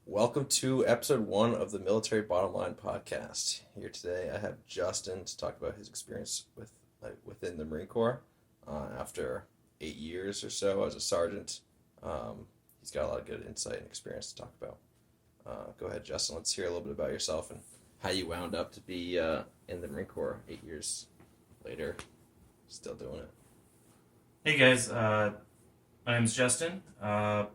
Welcome to episode 1 of the Military Bottom Line podcast. Here today, I have Justin to talk about his experience within the Marine Corps. After 8 years or so as a sergeant, he's got a lot of good insight and experience to talk about. Go ahead, Justin. Let's hear a little bit about yourself and how you wound up to be in the Marine Corps 8 years later, still doing it. Hey guys, my name's Justin. I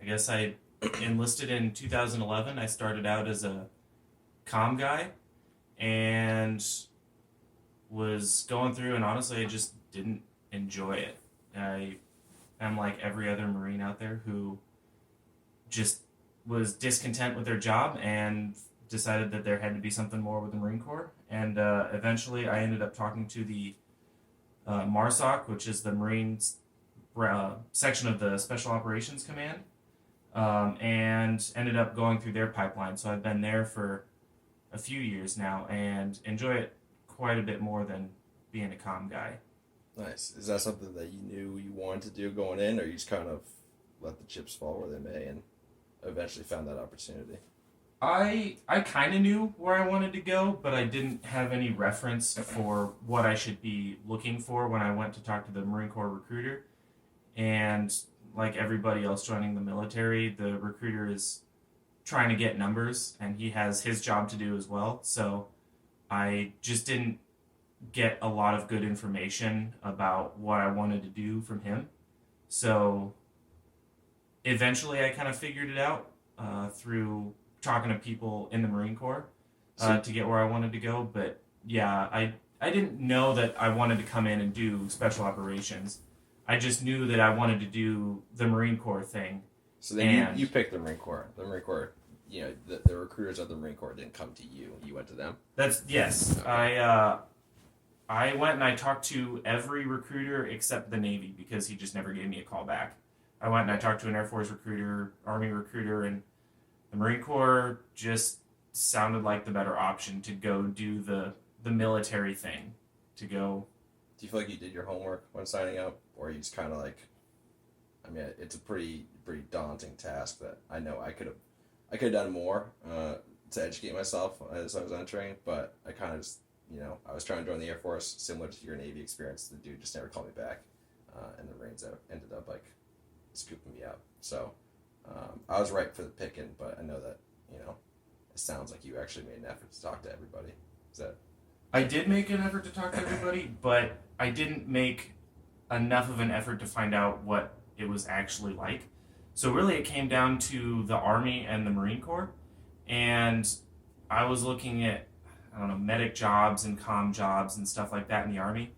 guess I enlisted in 2011. I started out as a comm guy and was going through, and honestly, I just didn't enjoy it. I'm like every other Marine out there who just was discontent with their job and decided that there had to be something more with the Marine Corps. And eventually, I ended up talking to the MARSOC, which is the Marines section of the Special Operations Command. And ended up going through their pipeline. So I've been there for a few years now and enjoy it quite a bit more than being a comm guy. Nice. Is that something that you knew you wanted to do going in, or you just kind of let the chips fall where they may and eventually found that opportunity? I kind of knew where I wanted to go, but I didn't have any reference for what I should be looking for when I went to talk to the Marine Corps recruiter. And like everybody else joining the military, the recruiter is trying to get numbers, and he has his job to do as well. So I just didn't get a lot of good information about what I wanted to do from him. So eventually I kind of figured it out through talking to people in the Marine Corps to get where I wanted to go. But yeah, I didn't know that I wanted to come in and do special operations. I just knew that I wanted to do the Marine Corps thing. So then you picked the Marine Corps. The Marine Corps, the recruiters of the Marine Corps didn't come to you. You went to them? Yes. Okay. I went and I talked to every recruiter except the Navy because he just never gave me a call back. I went and I talked to an Air Force recruiter, Army recruiter, and the Marine Corps just sounded like the better option to go do the military thing, to go. Do you feel like you did your homework when signing up, or you just kind of it's a pretty daunting task that I know I could have done more to educate myself as I was entering, but I kind of just, I was trying to join the Air Force, similar to your Navy experience. The dude just never called me back, and the Marines ended up scooping me up. So I was right for the picking, but I know that it sounds like you actually made an effort to talk to everybody. Is that? I did make an effort to talk to everybody, but I didn't make enough of an effort to find out what it was actually like. So really it came down to the Army and the Marine Corps, and I was looking at, medic jobs and comm jobs and stuff like that in the Army,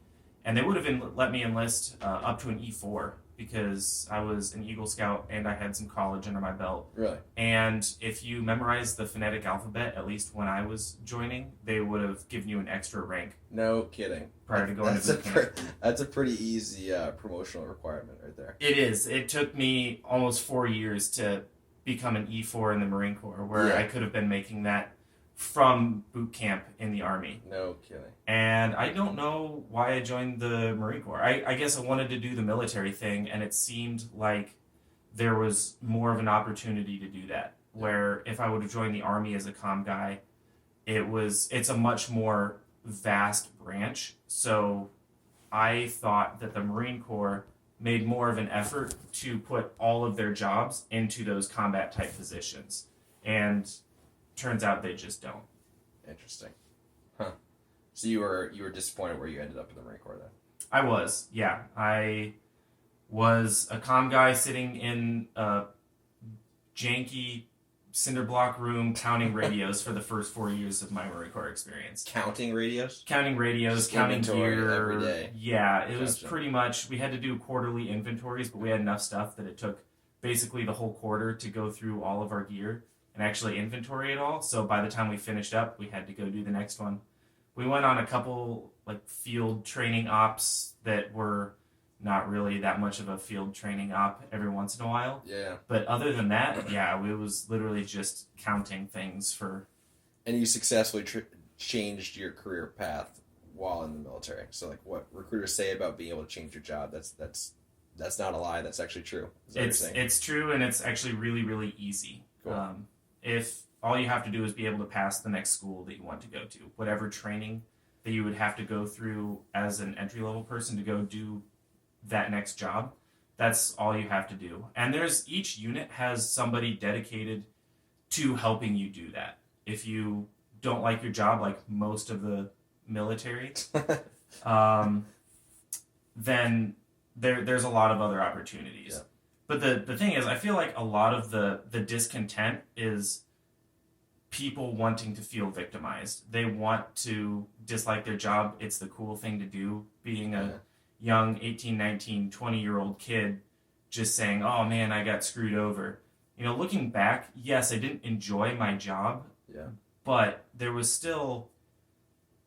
and they would have let me enlist up to an E4 because I was an Eagle Scout and I had some college under my belt. Really? And if you memorize the phonetic alphabet, at least when I was joining, they would have given you an extra rank. No kidding. Prior to going to boot camp. That's a pretty easy promotional requirement right there. It is. It took me almost 4 years to become an E4 in the Marine Corps, where I could have been making that from boot camp in the Army. No kidding. And I don't know why I joined the Marine Corps. I guess I wanted to do the military thing, and it seemed like there was more of an opportunity to do that. Where if I would have joined the Army as a comm guy, it's a much more vast branch. So I thought that the Marine Corps made more of an effort to put all of their jobs into those combat type positions. And turns out they just don't. Interesting. Huh. So you were disappointed where you ended up in the Marine Corps then? I was, yeah. I was a comm guy sitting in a janky cinder block room counting radios for the first 4 years of my Marine Corps experience. Counting radios? Counting radios, just counting gear. Every day. Yeah, it was pretty much, we had to do quarterly inventories, but we had enough stuff that it took basically the whole quarter to go through all of our gear and actually inventory it all. So by the time we finished up, we had to go do the next one. We went on a couple field training ops that were not really that much of a field training op every once in a while. Yeah. But other than that, it was literally just counting things for. And you successfully changed your career path while in the military. So what recruiters say about being able to change your job, that's not a lie. That's actually true. It's true, and it's actually really, really easy. Cool. if all you have to do is be able to pass the next school that you want to go to, whatever training that you would have to go through as an entry level person to go do that next job, that's all you have to do. And each unit has somebody dedicated to helping you do that. If you don't like your job, like most of the military, then there's a lot of other opportunities. Yeah. But the thing is, I feel like a lot of the discontent is people wanting to feel victimized. They want to dislike their job. It's the cool thing to do, being a young 18, 19, 20-year-old kid just saying, oh man, I got screwed over. You know, looking back, yes, I didn't enjoy my job, but there was still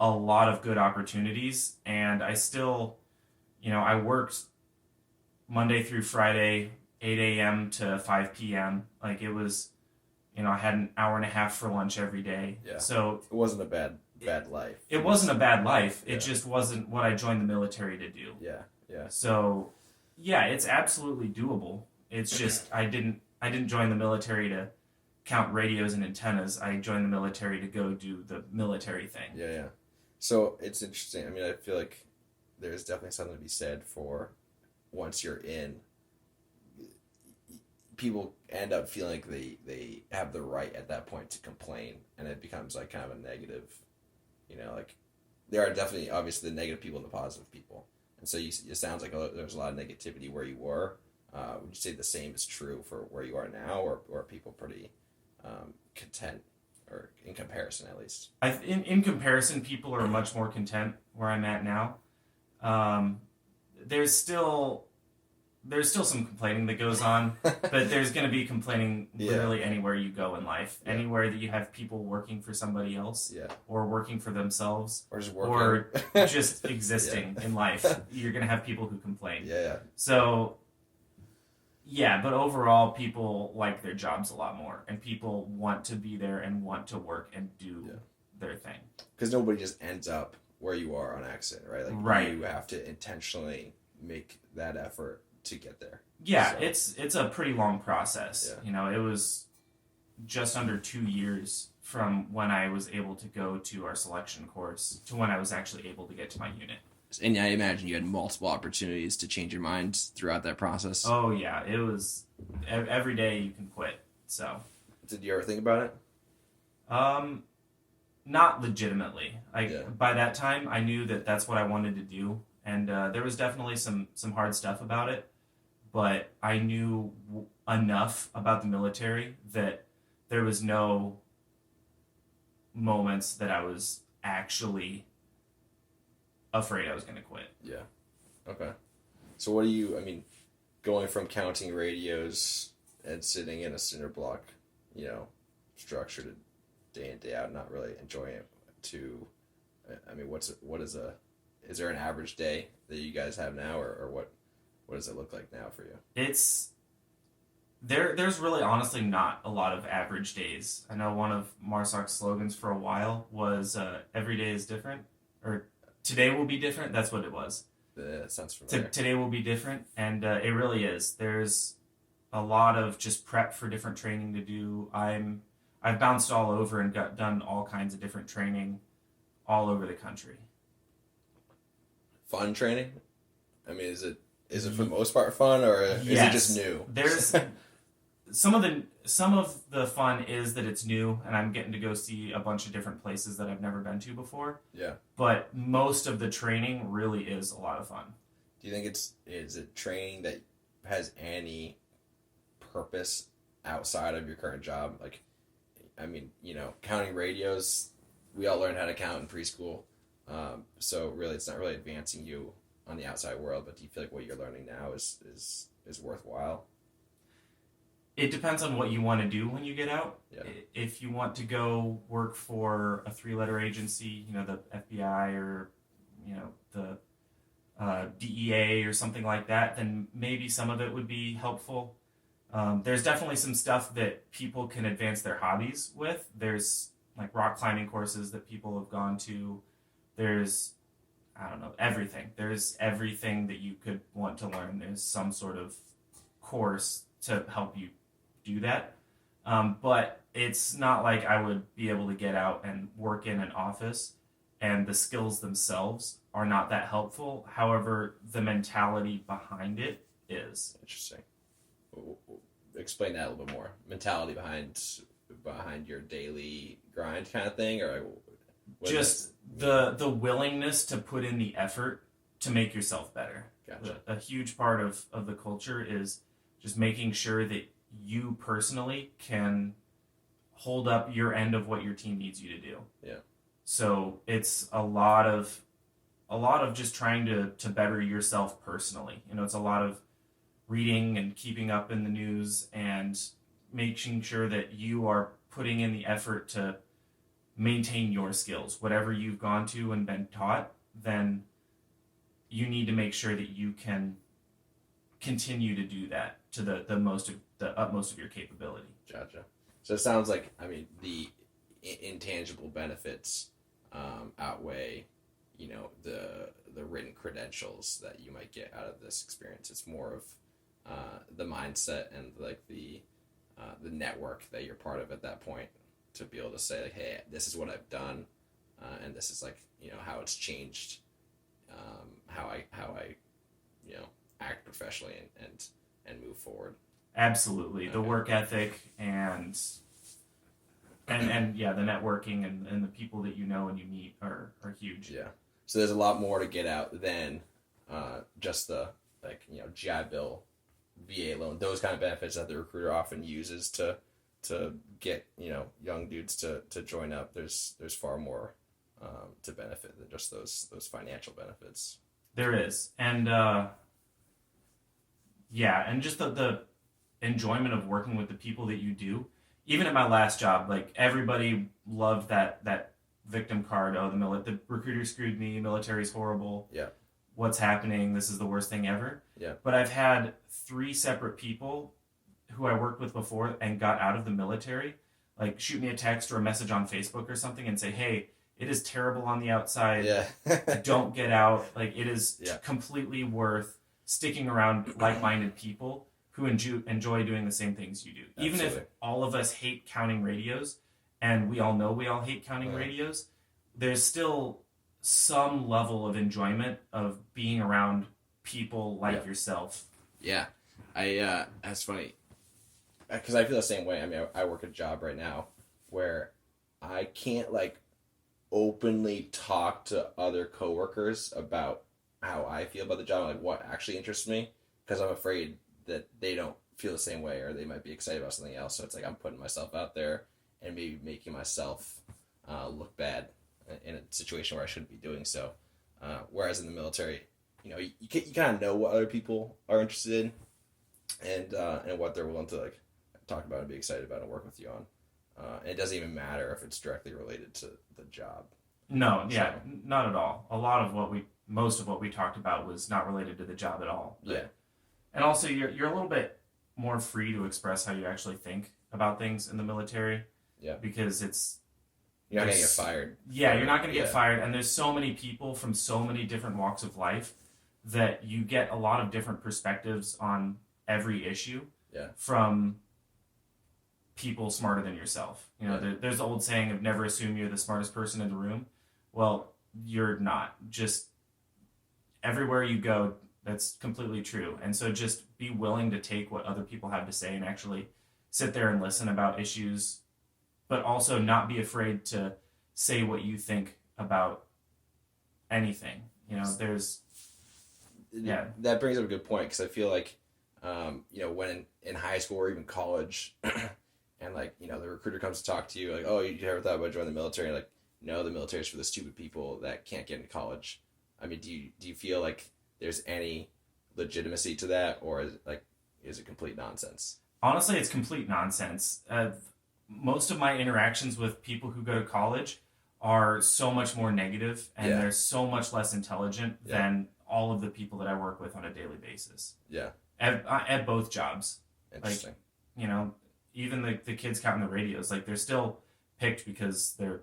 a lot of good opportunities, and I still, you know, I worked Monday through Friday, 8 a.m. to 5 p.m. Like, it was, you know, I had an hour and a half for lunch every day. Yeah. So it wasn't a bad life. It wasn't a bad life. It just wasn't what I joined the military to do. Yeah, yeah. So, yeah, it's absolutely doable. It's just I didn't join the military to count radios and antennas. I joined the military to go do the military thing. Yeah, yeah. So it's interesting. I mean, I feel like there's definitely something to be said for once you're in, people end up feeling like they have the right at that point to complain, and it becomes like kind of a negative, you know, like there are definitely obviously the negative people and the positive people. And so it sounds like there's a lot of negativity where you were. Would you say the same is true for where you are now, or are people pretty content, or in comparison at least? In comparison, people are much more content where I'm at now. There's still some complaining that goes on, but there's going to be complaining literally anywhere you go in life. Yeah. Anywhere that you have people working for somebody else, or working for themselves, or just working, or just existing in life, you're going to have people who complain. Yeah. So, yeah, but overall, people like their jobs a lot more, and people want to be there and want to work and do their thing. Because nobody just ends up where you are on accident, right? Like, you have to intentionally make that effort to get there. Yeah, so it's a pretty long process. Yeah. You know, it was just under 2 years from when I was able to go to our selection course to when I was actually able to get to my unit. And I imagine you had multiple opportunities to change your mind throughout that process. Oh yeah, it was every day you can quit. So, did you ever think about it? Not legitimately. By that time, I knew that that's what I wanted to do, and there was definitely some hard stuff about it. But I knew enough about the military that there was no moments that I was actually afraid I was going to quit. Yeah. Okay. So going from counting radios and sitting in a cinder block, you know, structured day in, day out, not really enjoying it, to, I mean, is there an average day that you guys have now, or what does it look like now for you? There's really honestly not a lot of average days. I know one of MARSOC's slogans for a while was every day is different, or today will be different. That's what it was. That sounds familiar. Today will be different, and it really is. There's a lot of just prep for different training to do. I've bounced all over and done all kinds of different training all over the country. Fun training? I mean, is it for the most part fun, or is it just new? There's some of the fun is that it's new, and I'm getting to go see a bunch of different places that I've never been to before. Yeah. But most of the training really is a lot of fun. Do you think is it training that has any purpose outside of your current job? Like, I mean, you know, counting radios, we all learned how to count in preschool. So really, it's not really advancing you on the outside world, but do you feel like what you're learning now is worthwhile? It depends on what you want to do when you get out. Yeah. If you want to go work for a 3-letter agency, you know, the FBI or, you know, the DEA or something like that, then maybe some of it would be helpful. There's definitely some stuff that people can advance their hobbies with. There's like rock climbing courses that people have gone to. There's, I don't know, everything. There's everything that you could want to learn. There's some sort of course to help you do that. But it's not like I would be able to get out and work in an office and the skills themselves are not that helpful. However, the mentality behind it is. Interesting. Explain that a little bit more. Mentality behind your daily grind kind of thing, or just the willingness to put in the effort to make yourself better. Gotcha. A huge part of the culture is just making sure that you personally can hold up your end of what your team needs you to do. Yeah. So it's a lot of just trying to better yourself personally. It's a lot of reading and keeping up in the news and making sure that you are putting in the effort to maintain your skills. Whatever you've gone to and been taught, then you need to make sure that you can continue to do that to the utmost of your capability. Gotcha. So it sounds like, I mean, the intangible benefits outweigh, the written credentials that you might get out of this experience. It's more of the mindset and like the network that you're part of at that point to be able to say like, hey, this is what I've done, and this is like how it's changed, how I act professionally and move forward. Absolutely, the work ethic and yeah, the networking and the people that you know and you meet are huge. Yeah. So there's a lot more to get out than just the GI Bill, VA loan, those kind of benefits that the recruiter often uses to get young dudes to join up. There's far more to benefit than just those financial benefits. There is, and and just the enjoyment of working with the people that you do. Even at my last job, like everybody loved that victim card. Oh, the recruiter screwed me. Military's horrible. Yeah. What's happening? This is the worst thing ever. Yeah. But I've had 3 separate people who I worked with before and got out of the military, like shoot me a text or a message on Facebook or something and say, hey, it is terrible on the outside. Yeah. Don't get out. Like it is completely worth sticking around like-minded people who enjoy doing the same things you do. Absolutely. Even if all of us hate counting radios, and we all know we all hate counting radios, there's still some level of enjoyment of being around people like yourself. Yeah. That's funny. Because I feel the same way. I mean, I work a job right now where I can't openly talk to other coworkers about how I feel about the job, like what actually interests me, because I'm afraid that they don't feel the same way or they might be excited about something else. So it's like I'm putting myself out there and maybe making myself look bad in a situation where I shouldn't be doing so. Whereas in the military, you kind of know what other people are interested in and what they're willing to talk about and be excited about and work with you on. And it doesn't even matter if it's directly related to the job. No, yeah, not at all. Most of what we talked about was not related to the job at all. Yeah. And also, you're a little bit more free to express how you actually think about things in the military. Yeah. Because you're not going to get fired. Yeah, you're not going to get fired. And there's so many people from so many different walks of life that you get a lot of different perspectives on every issue from people smarter than yourself. There's the old saying of never assume you're the smartest person in the room. Well, you're not. Just everywhere you go, that's completely true. And so just be willing to take what other people have to say and actually sit there and listen about issues, but also not be afraid to say what you think about anything. That brings up a good point, because I feel like, when in high school or even college, and the recruiter comes to talk to you, like, oh, you ever thought about joining the military? And no, the military is for the stupid people that can't get into college. I mean, do you feel like there's any legitimacy to that, or is it complete nonsense? Honestly, it's complete nonsense. Most of my interactions with people who go to college are so much more negative, and they're so much less intelligent than all of the people that I work with on a daily basis. Yeah. At both jobs. Interesting. Even the kids counting the radios, they're still picked because they're,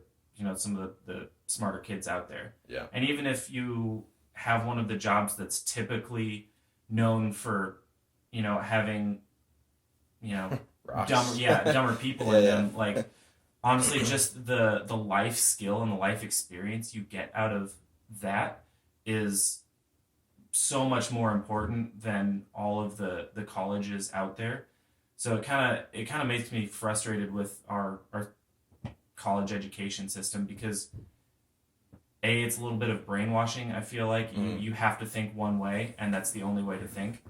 some of the smarter kids out there. Yeah. And even if you have one of the jobs that's typically known for, having, rocks. dumber people in them. Like, honestly, just the life skill and the life experience you get out of that is so much more important than all of the colleges out there. So it kind of makes me frustrated with our college education system because it's a little bit of brainwashing. I feel like you have to think one way, and that's the only way to think.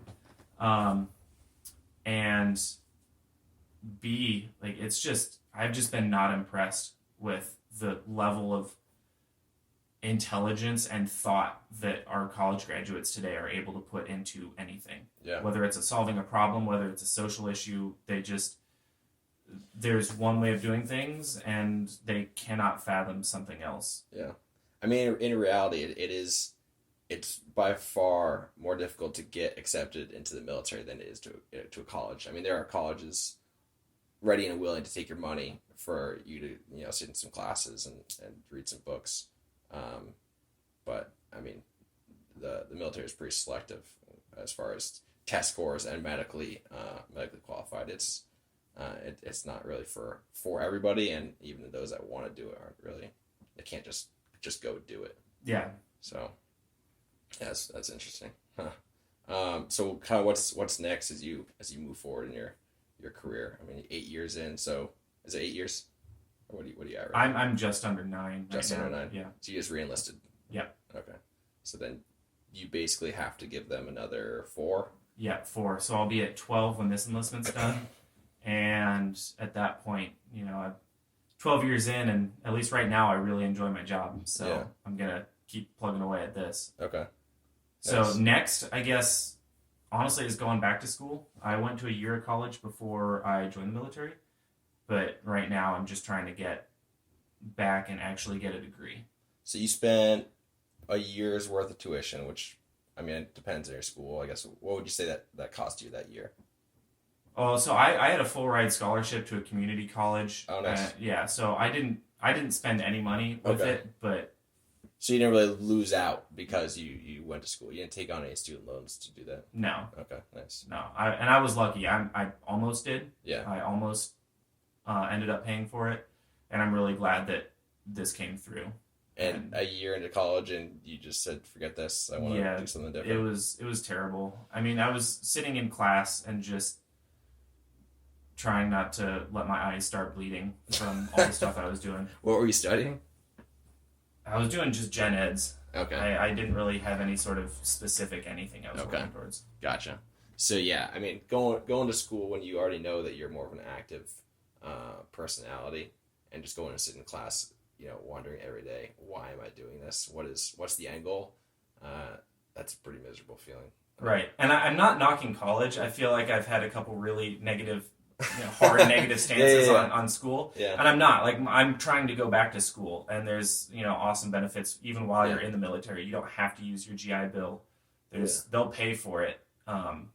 And B, like, I've just been not impressed with the level of intelligence and thought that our college graduates today are able to put into anything. Yeah. Whether it's solving a problem, whether it's a social issue, there's one way of doing things and they cannot fathom something else. Yeah. I mean, in reality, it's by far more difficult to get accepted into the military than it is to a college. I mean, there are colleges ready and willing to take your money for you to, sit in some classes and read some books. But I mean, the military is pretty selective as far as test scores and medically qualified. It's not really for everybody, and even those that want to do it they can't just go do it. Yeah. So, yes, that's interesting. Huh. So kind of what's next as you move forward in your career? I mean, 8 years in. So is it 8 years? Or what are you at right now? I'm just under 9. Just right under now. 9. Yeah. So you just re-enlisted. Yeah. Okay. So then you basically have to give them another 4. Yeah, 4. So I'll be at 12 when this enlistment's done, and at that point, I'm 12 years in, and at least right now, I really enjoy my job. So Yeah. I'm gonna keep plugging away at this. Okay. So Nice. next, I guess, honestly, is going back to school. I went to a year of college before I joined the military, but right now I'm just trying to get back and actually get a degree. So you spent a year's worth of tuition, which, I mean, it depends on your school, I guess. What would you say that cost you that year? Oh, so I had a full ride scholarship to a community college. Oh, nice. Yeah, so I didn't spend any money with Okay. it, but So you didn't really lose out because you went to school. You didn't take on any student loans to do that. no, Okay, nice. I was lucky. I almost did. Yeah. I almost ended up paying for it, and I'm really glad that this came through. And a year into college, and you just said, "Forget this. I want to do something different." It was terrible. I mean, I was sitting in class and just trying not to let my eyes start bleeding from all the stuff I was doing. What were you studying? I was doing just gen eds. Okay, I didn't really have any sort of specific anything I was working towards. gotcha. So yeah, I mean, going to school when you already know that you're more of an active personality, and just going to sit in class, wondering every day, why am I doing this? What's the end goal? That's a pretty miserable feeling. Right, and I'm not knocking college. I feel like I've had a couple really negative, hard negative stances on school, Yeah. and I'm not. Like, I'm trying to go back to school, and there's awesome benefits even while you're in the military. You don't have to use your GI Bill. They'll pay for it, and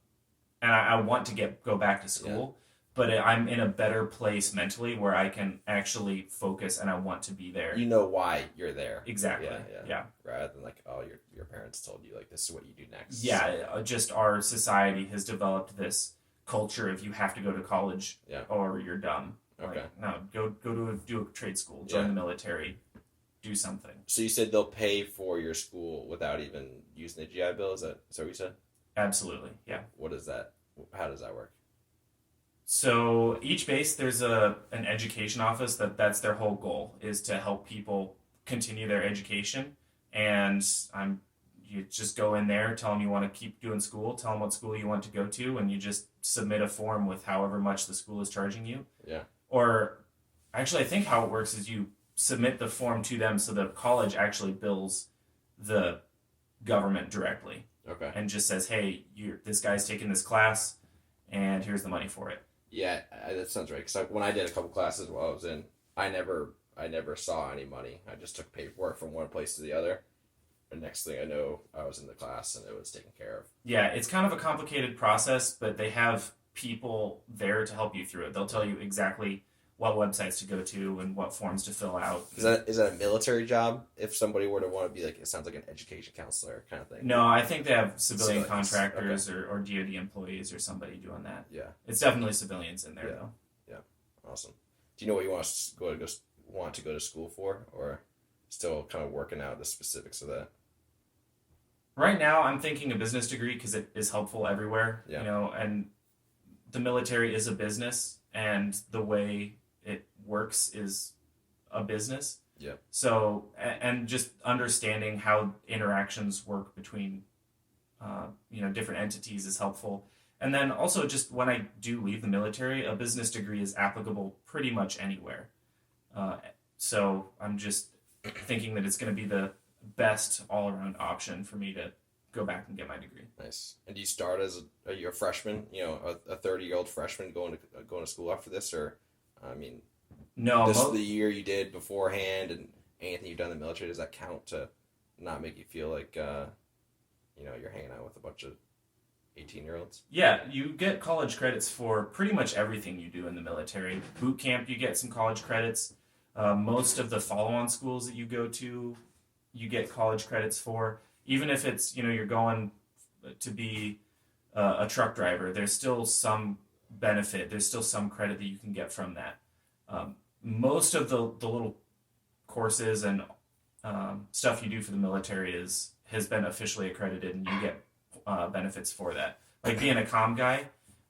I want to go back to school. But I'm in a better place mentally where I can actually focus and I want to be there. You know why you're there. Exactly. Yeah. Rather than like, oh, your parents told you like this is what you do next. Yeah. Just our society has developed this culture of you have to go to college or you're dumb. Okay. Like, no, do a trade school, join the military, do something. So you said they'll pay for your school without even using the GI Bill? Is that what you said? Absolutely. Yeah. What is that? How does that work? So each base, there's an education office that's their whole goal is to help people continue their education. And you just go in there, tell them you want to keep doing school, tell them what school you want to go to, and you just submit a form with however much the school is charging you. Yeah. Or actually, I think how it works is you submit the form to them so the college actually bills the government directly. Okay. And just says, hey, this guy's taking this class, and here's the money for it. Yeah, that sounds right. Because when I did a couple classes while I was in, I never saw any money. I just took paperwork from one place to the other. And next thing I know, I was in the class and it was taken care of. Yeah, it's kind of a complicated process, but they have people there to help you through it. They'll tell you exactly what websites to go to and what forms to fill out. Is that a military job? If somebody were to want to be like, it sounds like an education counselor kind of thing. No, I think they have civilian Civilians, contractors or DoD employees or somebody doing that. Yeah, It's definitely civilians in there, Yeah. though. awesome. Do you know what you want to go to school for, or still kind of working out the specifics of that? Right now, I'm thinking a business degree because it is helpful everywhere. Yeah. You know, and the military is a business, and the way it works is a business. Yeah. So, and just understanding how interactions work between, different entities is helpful. And then also, just when I do leave the military, a business degree is applicable pretty much anywhere. So I'm just thinking that it's going to be the best all-around option for me to go back and get my degree. Nice. And do you start as are you a freshman? You know, a 30-year-old freshman going to school after this, or I mean, No, this is the year you did beforehand, and anything you've done in the military, does that count to not make you feel like you're hanging out with a bunch of 18-year-olds? yeah, you get college credits for pretty much everything you do in the military. Boot camp, you get some college credits. Most of the follow-on schools that you go to, you get college credits for. Even if it's, you're going to be a truck driver, there's still some benefit. There's still some credit that you can get from that. Most of the little courses and stuff you do for the military has been officially accredited, and you get benefits for that. Like being a comm guy,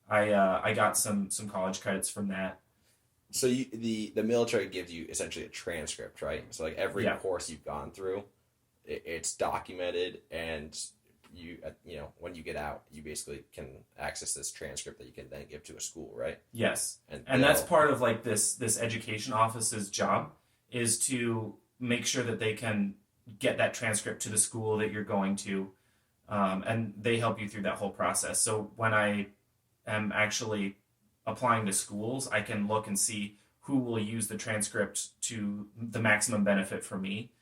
I got some college credits from that. So the military gives you essentially a transcript, right? So like every course you've gone through, it's documented, and when you get out, you basically can access this transcript that you can then give to a school, right? Yes, and that's part of like this education office's job, is to make sure that they can get that transcript to the school that you're going to, and they help you through that whole process. So when I am actually applying to schools, I can look and see who will use the transcript to the maximum benefit for me.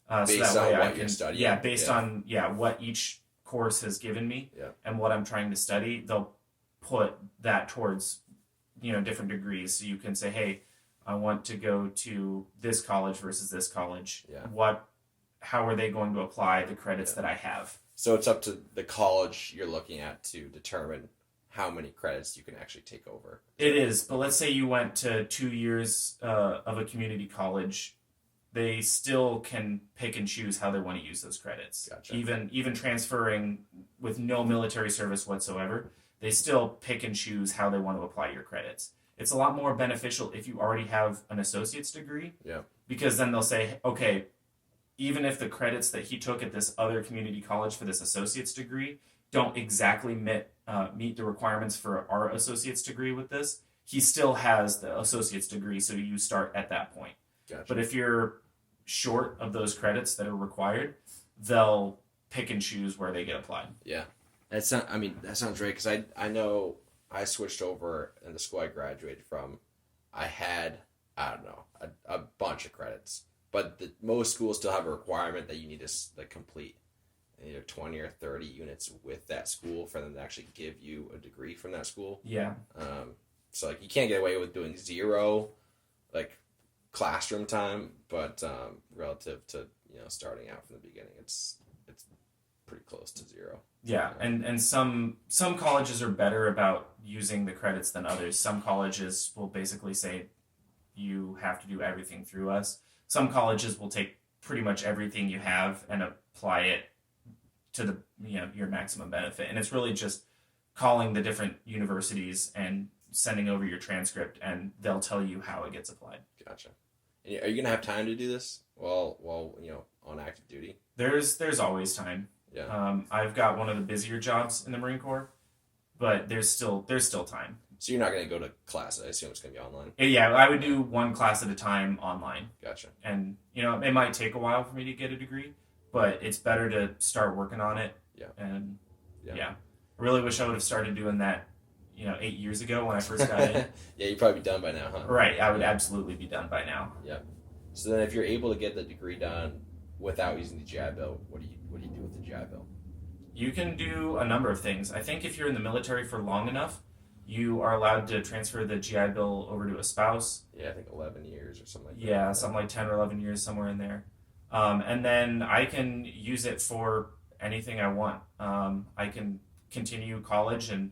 Based so that way on I what can, you're studying. yeah, based on what each course has given me and what I'm trying to study, they'll put that towards different degrees. So you can say, hey, I want to go to this college versus this college. Yeah. How are they going to apply the credits that I have? So it's up to the college you're looking at to determine how many credits you can actually take over. It is, but let's say you went to 2 years of a community college. They still can pick and choose how they want to use those credits. Gotcha. Even transferring with no military service whatsoever, they still pick and choose how they want to apply your credits. It's a lot more beneficial if you already have an associate's degree. Yeah. Because then they'll say, okay, even if the credits that he took at this other community college for this associate's degree don't exactly meet the requirements for our associate's degree with this, he still has the associate's degree, so you start at that point. Gotcha. But if you're short of those credits that are required, they'll pick and choose where they get applied. Yeah. That sounds right, because I know I switched over in the school I graduated from. I had, I don't know, a bunch of credits. But most schools still have a requirement that you need to complete either 20 or 30 units with that school for them to actually give you a degree from that school. Yeah. So you can't get away with doing 0 classroom time, but relative to starting out from the beginning, it's pretty close to 0. Yeah, and some colleges are better about using the credits than others. Some colleges will basically say you have to do everything through us. Some colleges will take pretty much everything you have and apply it to the your maximum benefit. And it's really just calling the different universities and sending over your transcript, and they'll tell you how it gets applied. Gotcha. And are you gonna have time to do this while on active duty? There's always time. Yeah. I've got one of the busier jobs in the Marine Corps, but there's still time. So you're not gonna go to class. I assume it's gonna be online. Yeah, I would do one class at a time online. Gotcha. And it might take a while for me to get a degree, but it's better to start working on it. Yeah. And yeah. I really wish I would have started doing that 8 years ago when I first got in. Yeah, you'd probably be done by now, huh? Right, I would absolutely be done by now. Yeah. So then, if you're able to get the degree done without using the GI Bill, what do you do with the GI Bill? You can do a number of things. I think if you're in the military for long enough, you are allowed to transfer the GI Bill over to a spouse. Yeah, I think 11 years or something like that. Yeah, something like 10 or 11 years, somewhere in there. And then I can use it for anything I want. I can continue college and,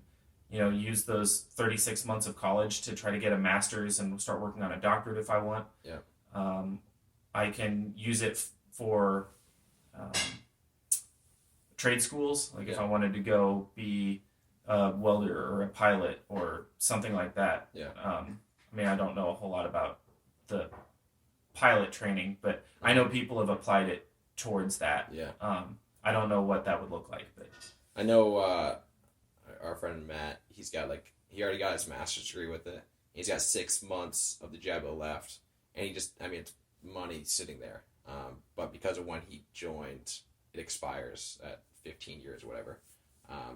use those 36 months of college to try to get a master's and start working on a doctorate if I want. Yeah. I can use it for trade schools, like if I wanted to go be a welder or a pilot or something like that. Yeah. I don't know a whole lot about the pilot training, but I know people have applied it towards that. Yeah. I don't know what that would look like, but I know our friend Matt, he already got his master's degree with it. He's got 6 months of the JABO left, and it's money sitting there. But because of when he joined, it expires at 15 years or whatever.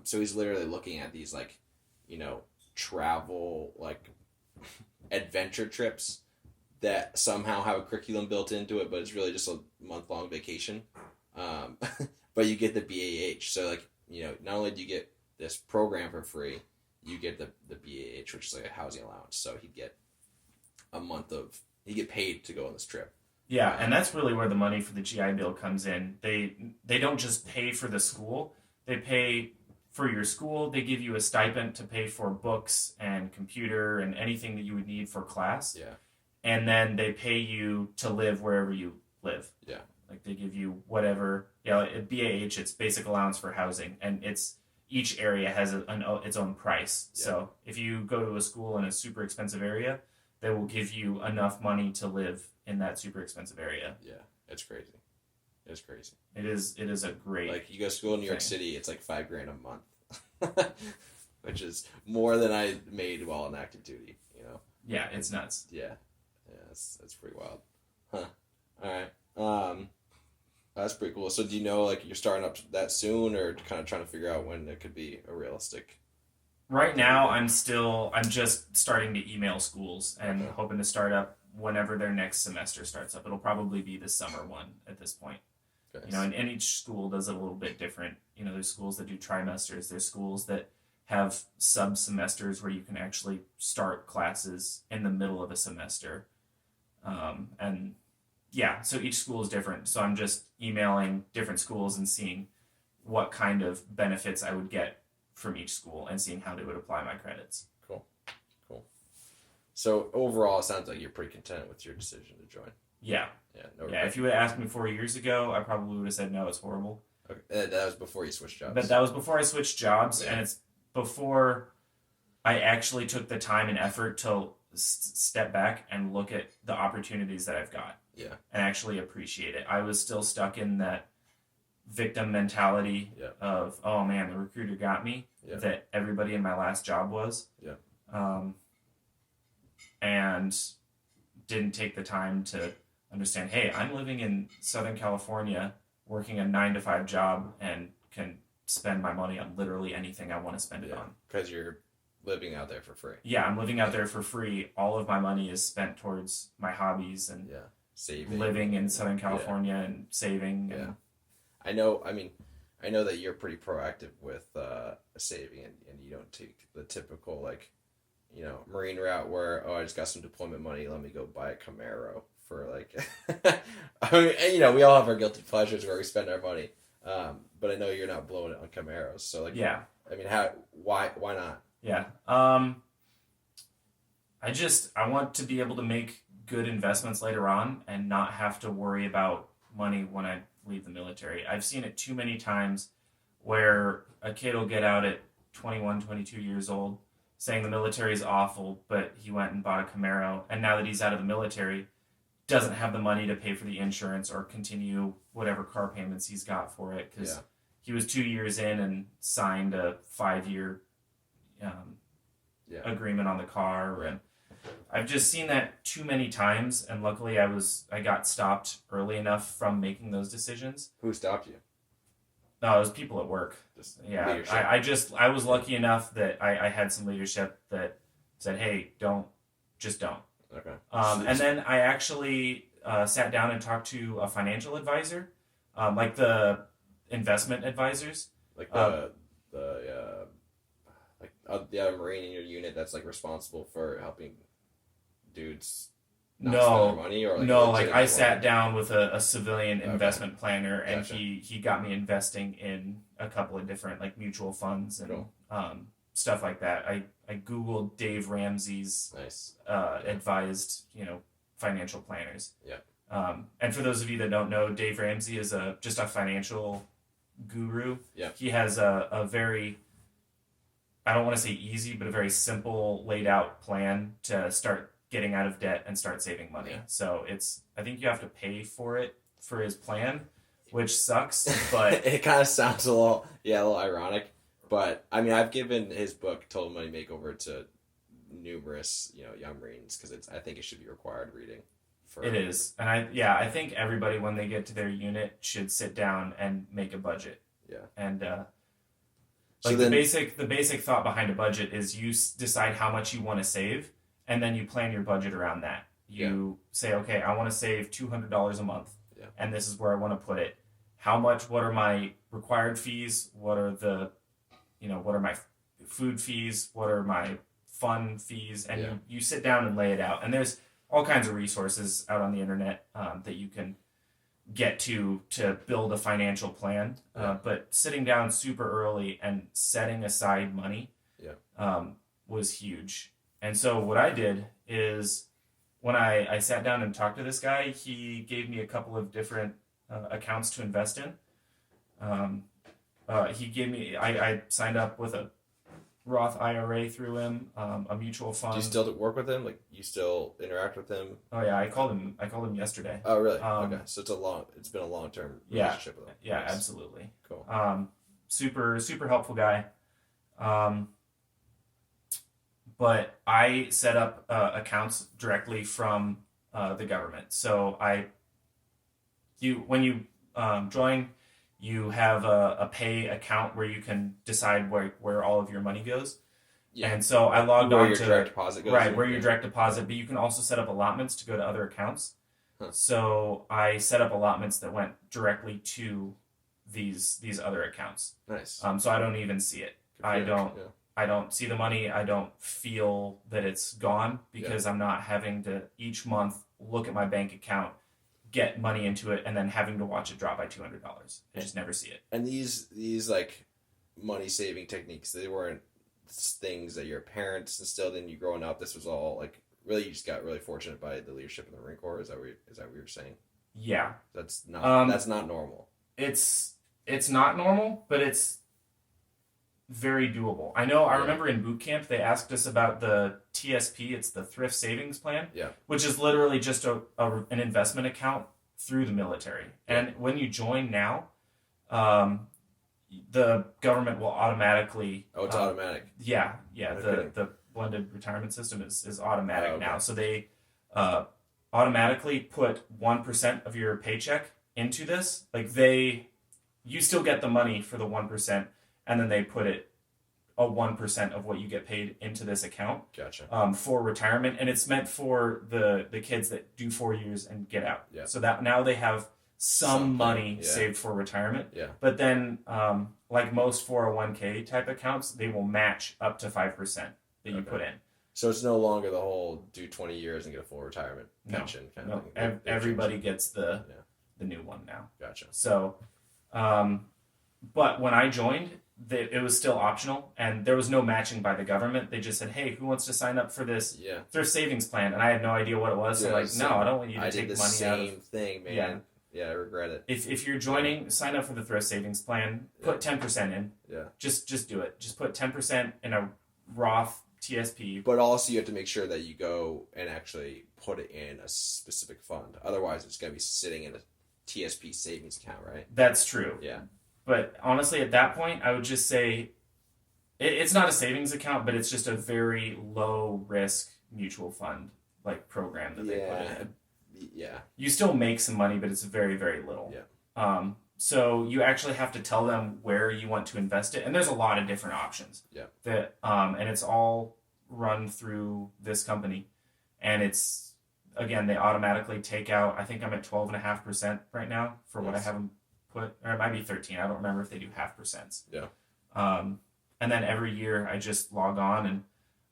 So he's literally looking at these travel adventure trips that somehow have a curriculum built into it, but it's really just a month-long vacation. But you get the BAH. So not only do you get this program for free, you get the BAH, which is like a housing allowance. So he'd get paid to go on this trip. Yeah, and that's really where the money for the GI Bill comes in. They don't just pay for the school. They pay for your school. They give you a stipend to pay for books and computer and anything that you would need for class. Yeah. And then they pay you to live wherever you live. Yeah. Like they give you whatever. Yeah, at BAH, it's basic allowance for housing, and each area has its own price. Yeah. So if you go to a school in a super expensive area, they will give you enough money to live in that super expensive area. Yeah, it's crazy. It's crazy. It is a great. You go to school in New York City, it's like $5,000 a month, which is more than I made while on active duty. Yeah, it's nuts. Yeah, that's pretty wild. Huh. All right. That's pretty cool. So do you know you're starting up that soon, or kind of trying to figure out when it could be a realistic? Right now, I'm just starting to email schools and hoping to start up whenever their next semester starts up. It'll probably be the summer one at this point. Okay. And each school does it a little bit different. There's schools that do trimesters. There's schools that have sub-semesters where you can actually start classes in the middle of a semester. So each school is different. So I'm just emailing different schools and seeing what kind of benefits I would get from each school and seeing how they would apply my credits. Cool. So overall, it sounds like you're pretty content with your decision to join. Yeah. Yeah. If you would have asked me 4 years ago, I probably would have said no, it's horrible. Okay. That was before you switched jobs. But that was before I switched jobs, and it's before I actually took the time and effort to step back and look at the opportunities that I've got. Yeah. And actually appreciate it. I was still stuck in that victim mentality of, oh man, the recruiter got me, that everybody in my last job was. Yeah. And didn't take the time to understand, hey, I'm living in Southern California, working a 9-to-5 job, and can spend my money on literally anything I want to spend it on. Because you're living out there for free. Yeah, I'm living out there for free. All of my money is spent towards my hobbies and saving, living in Southern California and saving. Yeah. I know that you're pretty proactive with saving, and you don't take the typical Marine route where, I just got some deployment money, let me go buy a Camaro for we all have our guilty pleasures where we spend our money. But I know you're not blowing it on Camaros. So why not? Yeah. I want to be able to make good investments later on and not have to worry about money when I leave the military. I've seen it too many times where a kid will get out at 21, 22 years old saying the military is awful, but he went and bought a Camaro, and now that he's out of the military, doesn't have the money to pay for the insurance or continue whatever car payments he's got for it because he was 2 years in and signed a 5-year agreement on the car. And I've just seen that too many times, and luckily I got stopped early enough from making those decisions. Who stopped you? No, it was people at work. I was lucky enough that I had some leadership that said, hey, don't. Okay. And then I actually sat down and talked to a financial advisor, like the investment advisors. Like the other Marine in your unit that's like responsible for helping dudes not No, spend their money, or like no, a like I legitimate sat one? down with a civilian Okay. investment planner, and Gotcha. he got me investing in a couple of different like mutual funds and Cool. stuff like that. I Googled Dave Ramsey's Nice. advised, financial planners. Yeah. And for those of you that don't know, Dave Ramsey is just a financial guru. Yeah. He has a very, I don't want to say easy, but a very simple laid out plan to start getting out of debt and start saving money. Yeah. So I think you have to pay for it for his plan, which sucks, but it kind of sounds a little ironic. But I mean, I've given his book Total Money Makeover to numerous young Marines because I think it should be required reading. It is, and I think everybody when they get to their unit should sit down and make a budget. Yeah. And So then, the basic thought behind a budget is you decide how much you want to save, and then you plan your budget around that. You say, okay, I want to save $200 a month, and this is where I want to put it. How much? What are my required fees? What are what are my food fees? What are my fun fees? And you sit down and lay it out. And there's all kinds of resources out on the internet that you can get to build a financial plan. But sitting down super early and setting aside money was huge. And so what I did is when I sat down and talked to this guy, he gave me a couple of different accounts to invest in. He gave me, I signed up with a Roth IRA through him, a mutual fund. do you still work with him? Like, you still interact with him? Oh yeah, I called him yesterday. Oh really? Okay, so it's been a long-term relationship with him. Yeah, Nice. absolutely. Cool. Super helpful guy. But I set up accounts directly from the government. So when you join, you have a pay account where you can decide where all of your money goes. Yeah. And so I logged on to direct deposit goes. Right, where your direct deposit, but you can also set up allotments to go to other accounts. Huh. So I set up allotments that went directly to these other accounts. Nice. So I don't even see it. I don't see the money. I don't feel that it's gone because I'm not having to each month look at my bank account, get money into it, and then having to watch it drop by $200. I just never see it. And these like money saving techniques, they weren't things that your parents instilled in you growing up. This was all like really you just got really fortunate by the leadership in the Marine Corps. Is that what you're saying? Yeah. That's not normal. It's not normal, but it's very doable. I remember in boot camp they asked us about the TSP. It's the Thrift Savings Plan, which is literally just an investment account through the military. And when you join now, the government will automatically. Oh, it's automatic. Yeah. The blended retirement system is automatic now. So they automatically put 1% of your paycheck into this. Like you still get the money for the 1%. And then they put it 1% of what you get paid into this account. Gotcha. For retirement, and it's meant for the kids that do 4 years and get out. Yeah. So that now they have some money saved for retirement. Yeah. But then, like most 401k type accounts, they will match up to 5% that you put in. So it's no longer the whole do 20 years and get a full retirement pension kind of thing. Everybody gets the new one now. Gotcha. So, but when I joined, it was still optional, and there was no matching by the government. They just said, "Hey, who wants to sign up for this thrift savings plan?" And I had no idea what it was. So no, I don't want you to take money out of. I did the same thing, man. Yeah, I regret it. If you're joining, sign up for the thrift savings plan. Put 10% in. Yeah. Just do it. Just put 10% in a Roth TSP. But also, you have to make sure that you go and actually put it in a specific fund. Otherwise, it's going to be sitting in a TSP savings account, right? That's true. Yeah. But honestly, at that point, I would just say it's not a savings account, but it's just a very low risk mutual fund like program that they put in. Yeah. You still make some money, but it's very, very little. Yeah. So you actually have to tell them where you want to invest it, and there's a lot of different options. Yeah. That and it's all run through this company, and it's again they automatically take out. I think I'm at 12.5% right now for what I have them put, or it might be 13. I don't remember if they do 0.5%. Yeah. and then every year I just log on and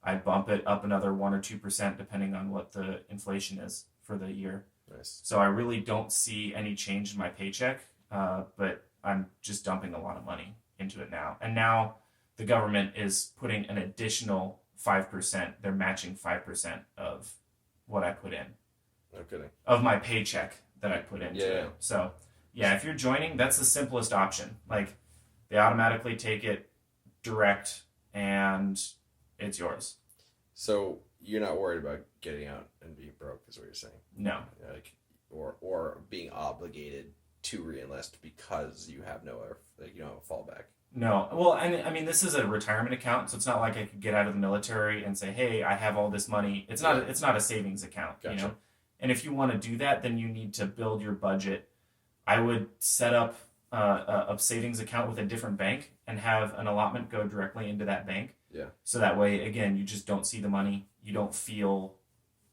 I bump it up another 1 or 2% depending on what the inflation is for the year. Nice. So I really don't see any change in my paycheck, but I'm just dumping a lot of money into it now. And now the government is putting an additional 5%. They're matching 5% of what I put in, No kidding. of my paycheck that I put into Yeah. it. So yeah, if you're joining, that's the simplest option. Like they automatically take it direct and it's yours. So you're not worried about getting out and being broke, is what you're saying? No. Like, or being obligated to reenlist because you have no other, like, you don't have a fallback. No. Well, I mean, this is a retirement account, so it's not like I could get out of the military and say, "Hey, I have all this money." It's not. Yeah. It's not a savings account, you Gotcha. know. And if you want to do that, then you need to build your budget. I would set up a savings account with a different bank and have an allotment go directly into that bank. Yeah. So that way, again, you just don't see the money. You don't feel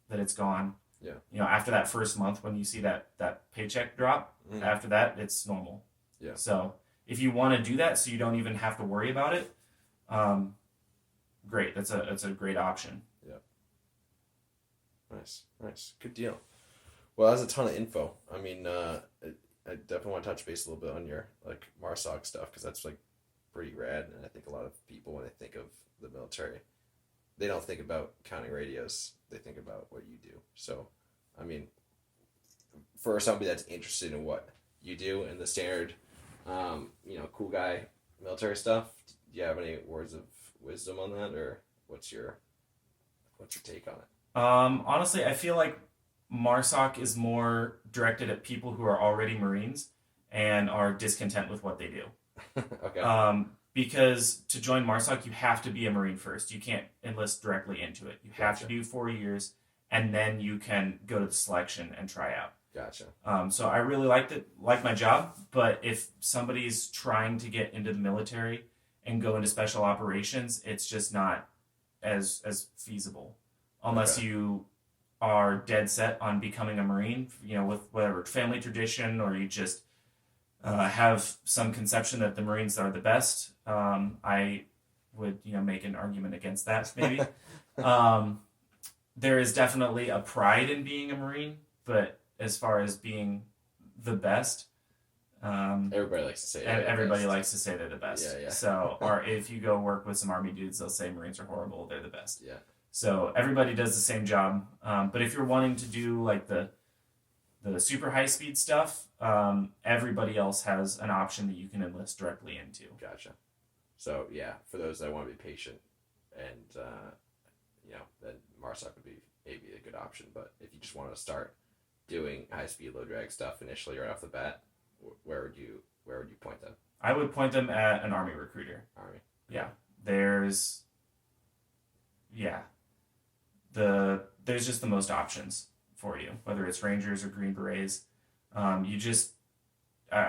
that it's gone. Yeah. You know, after that first month, when you see that paycheck drop, Mm. after that, it's normal. Yeah. So if you want to do that, so you don't even have to worry about it, great. That's a great option. Nice. Good deal. Well, that's a ton of info. I mean, I definitely want to touch base a little bit on your like MARSOC stuff because that's like pretty rad, and I think a lot of people when they think of the military, they don't think about counting radios. They think about what you do. So, I mean, for somebody that's interested in what you do and the standard, cool guy military stuff, do you have any words of wisdom on that, or what's your take on it? Honestly, I feel like MARSOC is more directed at people who are already Marines and are discontent with what they do. Okay. Because to join MARSOC, you have to be a Marine first. You can't enlist directly into it. You have Gotcha. to do 4 years, and then you can go to the selection and try out. Gotcha. So I really like my job, but if somebody's trying to get into the military and go into special operations, it's just not as feasible unless Okay. you are dead set on becoming a Marine, you know, with whatever family tradition, or you just have some conception that the Marines are the best. I would, make an argument against that, maybe. There is definitely a pride in being a Marine, but as far as being the best, Everybody likes to say that. everybody likes to say they're the best. Yeah. So, or if you go work with some Army dudes, they'll say Marines are horrible, they're the best. Yeah. So everybody does the same job. But if you're wanting to do like the super high speed stuff, everybody else has an option that you can enlist directly into. Gotcha. So yeah, for those that want to be patient, and then MARSOC would be maybe a good option. But if you just want to start doing high speed low drag stuff initially right off the bat, where would you point them? I would point them at an Army recruiter. Army. Yeah. There's just the most options for you, whether it's Rangers or Green Berets. I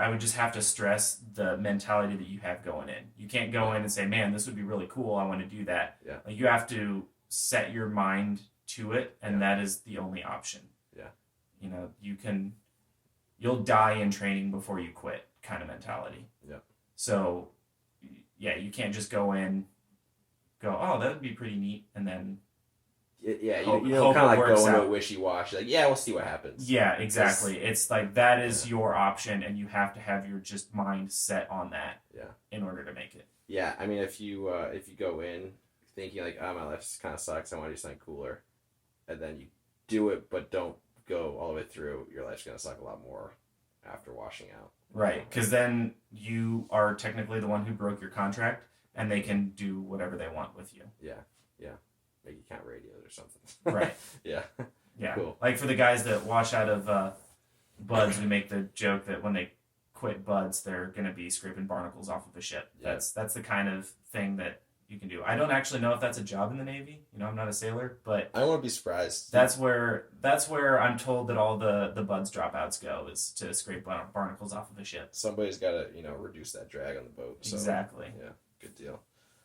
would just have to stress the mentality that you have going in. You can't go in and say, "Man, this would be really cool. I want to do that." Yeah. Like, you have to set your mind to it, and Yeah. that is the only option. Yeah. You'll die in training before you quit, kind of mentality. Yeah. So, yeah, you can't just go in, "Oh, that would be pretty neat," and then Yeah, Hope kind it of like works go into out. a wishy-washy. Like, yeah, we'll see what happens. yeah, exactly. It's like that is Yeah. your option, and you have to have your just mind set on that. Yeah. In order to make it. Yeah, I mean, if you go in thinking like, "Oh, my life kind of sucks. I want to do something cooler," and then you do it, but don't go all the way through, your life's gonna suck a lot more after washing out. Right, because then you are technically the one who broke your contract, and they can do whatever they want with you. Yeah. Make you count radios or something. Right. Yeah. Yeah. Cool. Like for the guys that wash out of buds, we make the joke that when they quit buds, they're going to be scraping barnacles off of a ship. Yeah. That's the kind of thing that you can do. I don't actually know if that's a job in the Navy. I'm not a sailor, but I won't be surprised. that's where I'm told that all the buds dropouts go, is to scrape barnacles off of a ship. Somebody's got to reduce that drag on the boat. So, Exactly. Yeah. Good deal.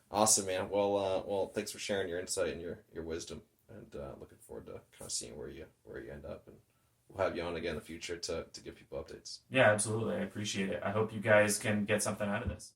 Awesome, man. Well, thanks for sharing your insight and your wisdom, and looking forward to kind of seeing where you end up, and we'll have you on again in the future to give people updates. Yeah, absolutely. I appreciate it. I hope you guys can get something out of this.